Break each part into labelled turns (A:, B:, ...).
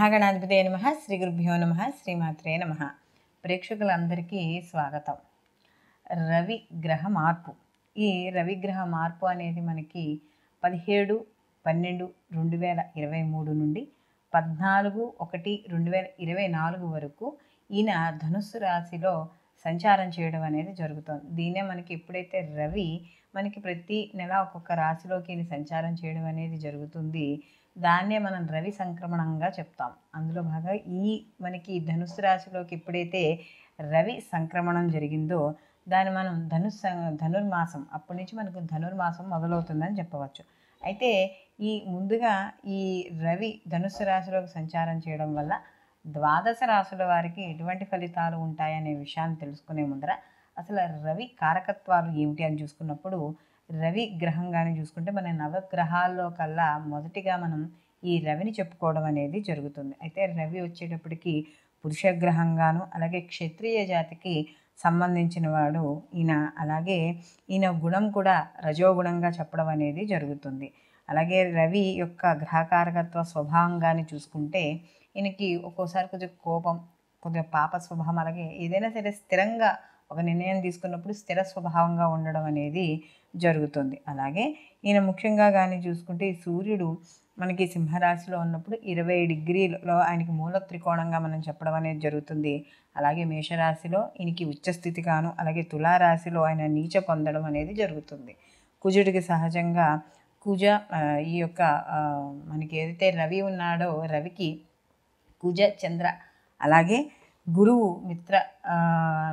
A: మహాగణాధిపతే నమః. శ్రీ గురుభ్యో నమః. శ్రీమాత్రే నమః. ప్రేక్షకులందరికీ స్వాగతం. రవి గ్రహ మార్పు. ఈ రవిగ్రహ మార్పు అనేది మనకి 17/12/2023 నుండి 14/1/2024 వరకు ఈయన ధనుస్సు రాశిలో సంచారం చేయడం అనేది జరుగుతుంది. దీన్నే మనకి ఎప్పుడైతే రవి మనకి ప్రతి నెల ఒక్కొక్క రాశిలోకి ఈయన సంచారం చేయడం అనేది జరుగుతుంది, దాన్నే మనం రవి సంక్రమణంగా చెప్తాం. అందులో భాగంగా మనకి ధనుస్సు రాశిలోకి ఎప్పుడైతే రవి సంక్రమణం జరిగిందో దాన్ని మనం ధనుర్మాసం, అప్పటి నుంచి మనకు ధనుర్మాసం మొదలవుతుందని చెప్పవచ్చు. అయితే ముందుగా ఈ రవి ధనుస్సు రాశిలోకి సంచారం చేయడం వల్ల ద్వాదశ రాశుల వారికి ఎటువంటి ఫలితాలు ఉంటాయనే విషయాన్ని తెలుసుకునే ముందర అసలు రవి కారకత్వాలు ఏమిటి అని చూసుకున్నప్పుడు, రవి గ్రహంగానే చూసుకుంటే మన నవగ్రహాల్లో కల్లా మొదటిగా మనం ఈ రవిని చెప్పుకోవడం అనేది జరుగుతుంది. అయితే రవి వచ్చేటప్పటికి పురుష గ్రహంగాను, అలాగే క్షత్రియ జాతికి సంబంధించిన వాడు ఈయన. అలాగే ఈయన గుణం కూడా రజోగుణంగా చెప్పడం అనేది జరుగుతుంది. అలాగే రవి యొక్క గ్రహకారకత్వ స్వభావంగానే చూసుకుంటే ఈయనకి ఒక్కోసారి కొద్దిగా కోపం, కొద్దిగా పాప స్వభావం, అలాగే ఏదైనా సరే స్థిరంగా ఒక నిర్ణయం తీసుకున్నప్పుడు స్థిర స్వభావంగా ఉండడం అనేది జరుగుతుంది. అలాగే ఈయన ముఖ్యంగా కానీ చూసుకుంటే ఈ సూర్యుడు మనకి సింహరాశిలో ఉన్నప్పుడు 20 డిగ్రీలలో ఆయనకి మూల త్రికోణంగా మనం చెప్పడం అనేది జరుగుతుంది. అలాగే మేషరాశిలో ఈయనకి ఉచ్చస్థితిగాను, అలాగే తులారాశిలో ఆయన నీచ పొందడం అనేది జరుగుతుంది. కుజుడికి సహజంగా ఈ యొక్క మనకి ఏదైతే రవి ఉన్నాడో రవికి కుజ చంద్ర అలాగే గురువు మిత్ర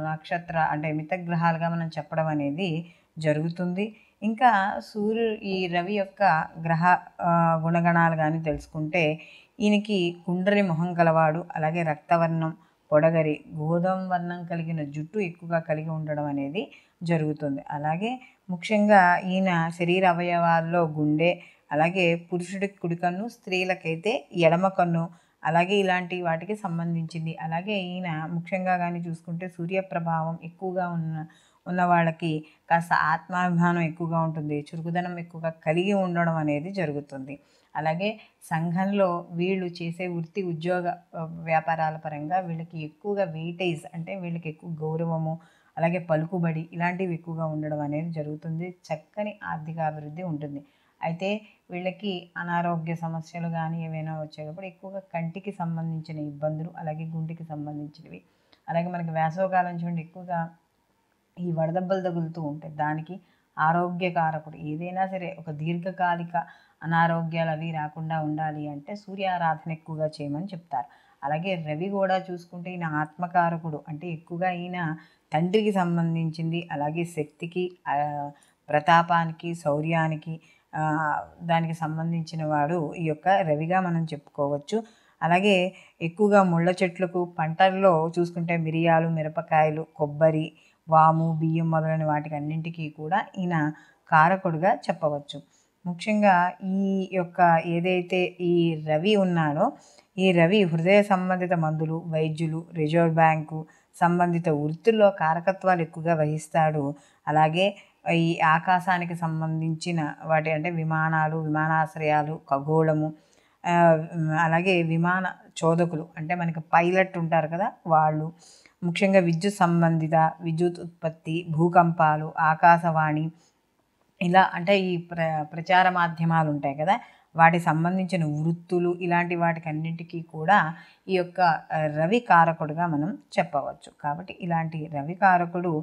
A: నక్షత్ర అంటే మిత్రగ్రహాలుగా మనం చెప్పడం అనేది జరుగుతుంది. ఇంకా ఈ రవి యొక్క గ్రహ గుణగణాలు కానీ తెలుసుకుంటే ఈయనకి కుండలి మొహం కలవాడు, అలాగే రక్తవర్ణం, పొడగరి, గోధుమ వర్ణం కలిగిన జుట్టు ఎక్కువగా కలిగి ఉండడం అనేది జరుగుతుంది. అలాగే ముఖ్యంగా ఈయన శరీర అవయవాల్లో గుండె, అలాగే పురుషుడికి కుడి కన్ను, స్త్రీలకైతే ఎడమ కన్ను, అలాగే ఇలాంటి వాటికి సంబంధించింది. అలాగే ఈయన ముఖ్యంగా కానీ చూసుకుంటే సూర్యప్రభావం ఎక్కువగా ఉన్న వాళ్ళకి కాస్త ఆత్మాభిమానం ఎక్కువగా ఉంటుంది, చురుకుదనం ఎక్కువగా కలిగి ఉండడం అనేది జరుగుతుంది. అలాగే సంఘంలో వీళ్ళు చేసే వృత్తి ఉద్యోగ వ్యాపారాల పరంగా వీళ్ళకి ఎక్కువగా వెయిటేజ్, అంటే వీళ్ళకి ఎక్కువ గౌరవము, అలాగే పలుకుబడి ఇలాంటివి ఎక్కువగా ఉండడం అనేది జరుగుతుంది. చక్కని ఆర్థిక అభివృద్ధి ఉంటుంది. అయితే వీళ్ళకి అనారోగ్య సమస్యలు కానీ ఏవైనా వచ్చేటప్పుడు ఎక్కువగా కంటికి సంబంధించిన ఇబ్బందులు, అలాగే గుండెకి సంబంధించినవి, అలాగే మనకి వేసవకాలం చూడండి ఎక్కువగా ఈ వడదెబ్బలు తగులుతూ ఉంటాయి. దానికి ఆరోగ్యకారకుడు ఏదైనా సరే ఒక దీర్ఘకాలిక అనారోగ్యాలు అవి రాకుండా ఉండాలి అంటే సూర్యారాధన ఎక్కువగా చేయమని చెప్తారు. అలాగే రవి కూడా చూసుకుంటే ఈయన ఆత్మకారకుడు, అంటే ఎక్కువగా ఈయన తండ్రికి సంబంధించింది, అలాగే శక్తికి, ప్రతాపానికి, శౌర్యానికి దానికి సంబంధించిన వాడు ఈ యొక్క రవిగా మనం చెప్పుకోవచ్చు. అలాగే ఎక్కువగా ముళ్ళ చెట్లకు పంటల్లో చూసుకుంటే మిరియాలు, మిరపకాయలు, కొబ్బరి, వాము, బియ్యం మొదలైన వాటికి అన్నింటికీ కూడా ఈయన కారకుడుగా చెప్పవచ్చు. ముఖ్యంగా ఈ యొక్క ఏదైతే ఈ రవి ఉన్నాడో ఈ రవి హృదయ సంబంధిత మందులు, వైద్యులు, రిజర్వ్ బ్యాంకు సంబంధిత వృత్తుల్లో కారకత్వాలు ఎక్కువగా వహిస్తాడు. అలాగే ఈ ఆకాశానికి సంబంధించిన వాటి అంటే విమానాలు, విమానాశ్రయాలు, ఖగోళము, అలాగే విమాన చోదకులు అంటే మనకి పైలట్ ఉంటారు కదా వాళ్ళు, ముఖ్యంగా విద్యుత్ ఉత్పత్తి, భూకంపాలు, ఆకాశవాణి, ఇలా అంటే ఈ ప్రచార మాధ్యమాలు ఉంటాయి కదా వాటికి సంబంధించిన వృత్తులు, ఇలాంటి వాటికి అన్నింటికీ కూడా ఈ యొక్క రవి కారకుడుగా మనం చెప్పవచ్చు. కాబట్టి ఇలాంటి రవి కారకుడు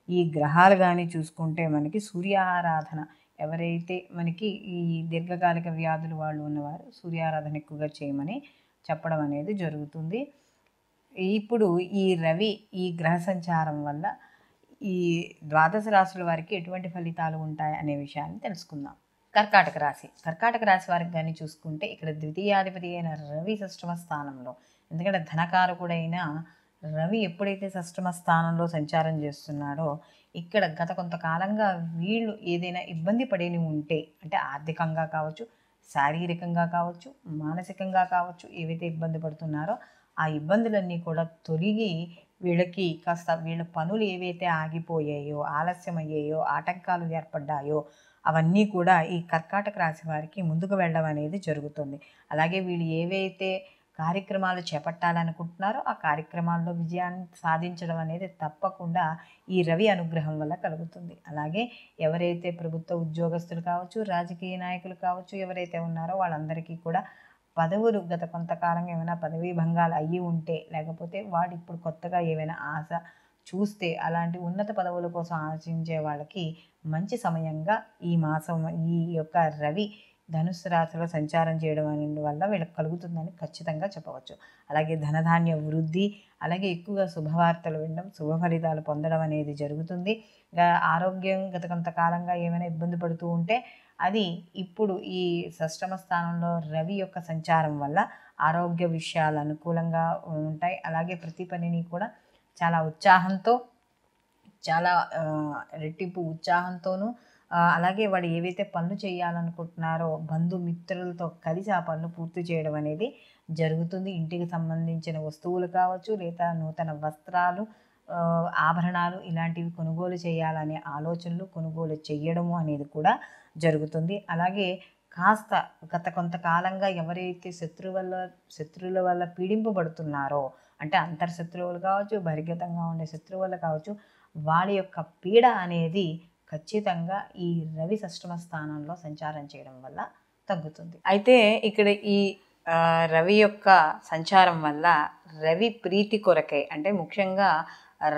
A: ఈ గ్రహాలు కానీ చూసుకుంటే మనకి సూర్యారాధన, ఎవరైతే మనకి ఈ దీర్ఘకాలిక వ్యాధులు వాళ్ళు ఉన్నవారు సూర్యారాధన ఎక్కువగా చేయమని చెప్పడం అనేది జరుగుతుంది. ఇప్పుడు ఈ రవి ఈ గ్రహ సంచారం వల్ల ఈ ద్వాదశ రాశుల వారికి ఎటువంటి ఫలితాలు ఉంటాయి అనే విషయాన్ని తెలుసుకుందాం. కర్కాటక రాశి వారికి కానీ చూసుకుంటే ఇక్కడ ద్వితీయాధిపతి అయిన రవి షష్టమ స్థానంలో, ఎందుకంటే ధనకారకుడైన రవి ఎప్పుడైతే షష్టమ స్థానంలో సంచారం చేస్తున్నాడో ఇక్కడ గత కొంతకాలంగా వీళ్ళు ఏదైనా ఇబ్బంది పడేని ఉంటే, అంటే ఆర్థికంగా కావచ్చు, శారీరకంగా కావచ్చు, మానసికంగా కావచ్చు, ఏవైతే ఇబ్బంది పడుతున్నారో ఆ ఇబ్బందులన్నీ కూడా తొలగి వీళ్ళకి కాస్త వీళ్ళ పనులు ఏవైతే ఆగిపోయాయో, ఆలస్యమయ్యాయో, ఆటంకాలు ఏర్పడ్డాయో అవన్నీ కూడా ఈ కర్కాటక రాశి వారికి ముందుకు వెళ్ళడం అనేది జరుగుతుంది. అలాగే వీళ్ళు ఏవైతే కార్యక్రమాలు చేపట్టాలనుకుంటున్నారో ఆ కార్యక్రమాల్లో విజయాన్ని సాధించడం అనేది తప్పకుండా ఈ రవి అనుగ్రహం వల్ల కలుగుతుంది. అలాగే ఎవరైతే ప్రభుత్వ ఉద్యోగస్తులు కావచ్చు, రాజకీయ నాయకులు కావచ్చు, ఎవరైతే ఉన్నారో వాళ్ళందరికీ కూడా పదవులు గత కొంతకాలంగా ఏమైనా పదవీ భంగాలు అయ్యి ఉంటే, లేకపోతే వాడు ఇప్పుడు కొత్తగా ఏవైనా ఆశ చూస్తే అలాంటి ఉన్నత పదవుల కోసం ఆశించే వాళ్ళకి మంచి సమయంగా ఈ మాసం ఈ యొక్క రవి ధనుస్సు రాశిలో సంచారం చేయడం అనే వల్ల వీళ్ళకి కలుగుతుందని ఖచ్చితంగా చెప్పవచ్చు. అలాగే ధనధాన్య వృద్ధి, అలాగే ఎక్కువగా శుభవార్తలు వినడం, శుభ ఫలితాలు పొందడం అనేది జరుగుతుంది. ఆరోగ్యం గత కొంతకాలంగా ఏమైనా ఇబ్బంది పడుతూ ఉంటే అది ఇప్పుడు ఈ షష్టమ స్థానంలో రవి యొక్క సంచారం వల్ల ఆరోగ్య విషయాలు అనుకూలంగా ఉంటాయి. అలాగే ప్రతి పనిని కూడా చాలా ఉత్సాహంతో, చాలా రెట్టింపు ఉత్సాహంతోనూ, అలాగే వాడు ఏవైతే పనులు చేయాలనుకుంటున్నారో బంధుమిత్రులతో కలిసి ఆ పనులు పూర్తి చేయడం అనేది జరుగుతుంది. ఇంటికి సంబంధించిన వస్తువులు కావచ్చు, లేదా నూతన వస్త్రాలు, ఆభరణాలు ఇలాంటివి కొనుగోలు చేయాలనే ఆలోచనలు, కొనుగోలు చేయడము అనేది కూడా జరుగుతుంది. అలాగే కాస్త గత కొంతకాలంగా ఎవరైతే శత్రువుల వల్ల పీడింపబడుతున్నారో, అంటే అంతర్శత్రువులు కావచ్చు, బహిర్గతంగా ఉండే శత్రువులు కావచ్చు, వాళ్ళ యొక్క పీడ అనేది ఖచ్చితంగా ఈ రవి షష్టమ స్థానంలో సంచారం చేయడం వల్ల తగ్గుతుంది. అయితే ఇక్కడ ఈ రవి యొక్క సంచారం వల్ల రవి ప్రీతి కొరకై, అంటే ముఖ్యంగా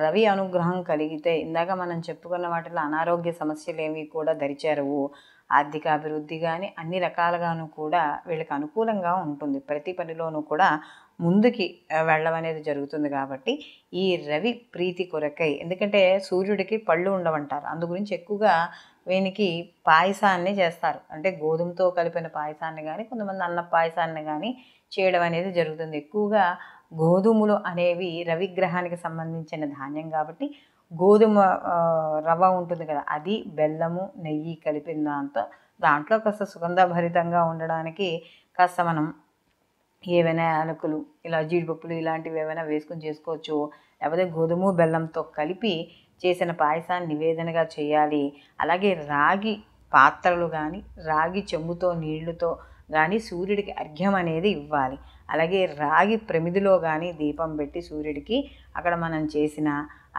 A: రవి అనుగ్రహం కలిగితే ఇందాక మనం చెప్పుకున్న వాటిలో అనారోగ్య సమస్యలు ఏవి కూడా దరిచేరవు. ఆర్థిక అభివృద్ధి కానీ అన్ని రకాలుగాను కూడా వీళ్ళకి అనుకూలంగా ఉంటుంది. ప్రతి పనిలోనూ కూడా ముందుకి వెళ్ళడం అనేది జరుగుతుంది. కాబట్టి ఈ రవి ప్రీతి కొరకై, ఎందుకంటే సూర్యుడికి పళ్ళు ఉండవంటారు, అందు గురించి ఎక్కువగా వీనికి పాయసాన్ని చేస్తారు. అంటే గోధుమతో కలిపిన పాయసాన్ని కానీ, కొంతమంది అన్న పాయసాన్ని కానీ చేయడం అనేది జరుగుతుంది. ఎక్కువగా గోధుమలు అనేవి రవిగ్రహానికి సంబంధించిన ధాన్యం కాబట్టి గోధుమ రవ్వ ఉంటుంది కదా, అది బెల్లము నెయ్యి కలిపిన దాంట్లో కాస్త సుగంధభరితంగా ఉండడానికి కాస్త మనం ఏవైనా యాలకులు, ఇలా జీడిపప్పులు ఇలాంటివి ఏమైనా వేసుకొని చేసుకోవచ్చు. లేకపోతే గోధుమ బెల్లంతో కలిపి చేసిన పాయసాన్ని నివేదనగా చేయాలి. అలాగే రాగి పాత్రలు కానీ, రాగి చెంబుతో నీళ్లతో కానీ సూర్యుడికి అర్ఘ్యం అనేది ఇవ్వాలి. అలాగే రాగి ప్రమిదిలో కానీ దీపం పెట్టి సూర్యుడికి అక్కడ మనం చేసిన,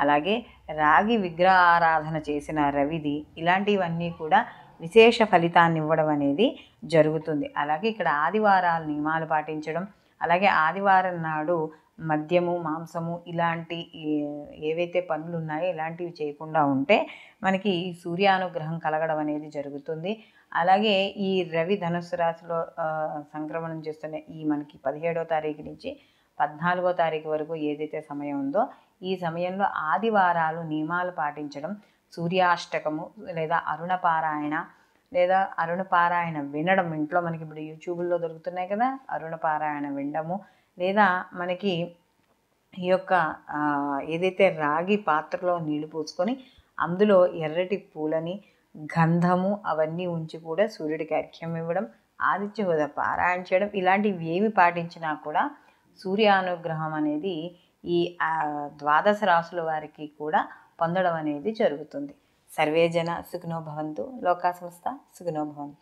A: అలాగే రాగి విగ్రహారాధన చేసిన రవిది, ఇలాంటివన్నీ కూడా విశేష ఫలితాన్ని ఇవ్వడం అనేది జరుగుతుంది. అలాగే ఇక్కడ ఆదివారాలు నియమాలు పాటించడం, అలాగే ఆదివారం నాడు మద్యము, మాంసము ఇలాంటి ఏవైతే పనులు ఉన్నాయో ఇలాంటివి చేయకుండా ఉంటే మనకి సూర్యానుగ్రహం కలగడం అనేది జరుగుతుంది. అలాగే ఈ రవి ధనుస్సు రాశిలో సంక్రమణం చేస్తున్న ఈ మనకి 17వ తారీఖు నుంచి 14వ తారీఖు వరకు ఏదైతే సమయం ఉందో ఈ సమయంలో ఆదివారాలు నియమాలు పాటించడం, సూర్యాష్టకము లేదా అరుణ పారాయణ వినడం, ఇంట్లో మనకి ఇప్పుడు యూట్యూబ్లో దొరుకుతున్నాయి కదా, అరుణ పారాయణ వినడము, లేదా మనకి ఈ యొక్క ఏదైతే రాగి పాత్రలో నీళ్లు పోసుకొని అందులో ఎర్రటి పూలని, గంధము అవన్నీ ఉంచి కూడా సూర్యుడికి అర్ఘ్యం ఇవ్వడం, ఆదిత్య హృదయ పారాయణ చేయడం, ఇలాంటివి ఏవి పాటించినా కూడా సూర్యానుగ్రహం అనేది ఈ ద్వాదశ రాశుల వారికి కూడా పొందడం అనేది జరుగుతుంది. సర్వే జన సుఖినో భవంతు, లోకా సమస్త సుఖినో భవంతు.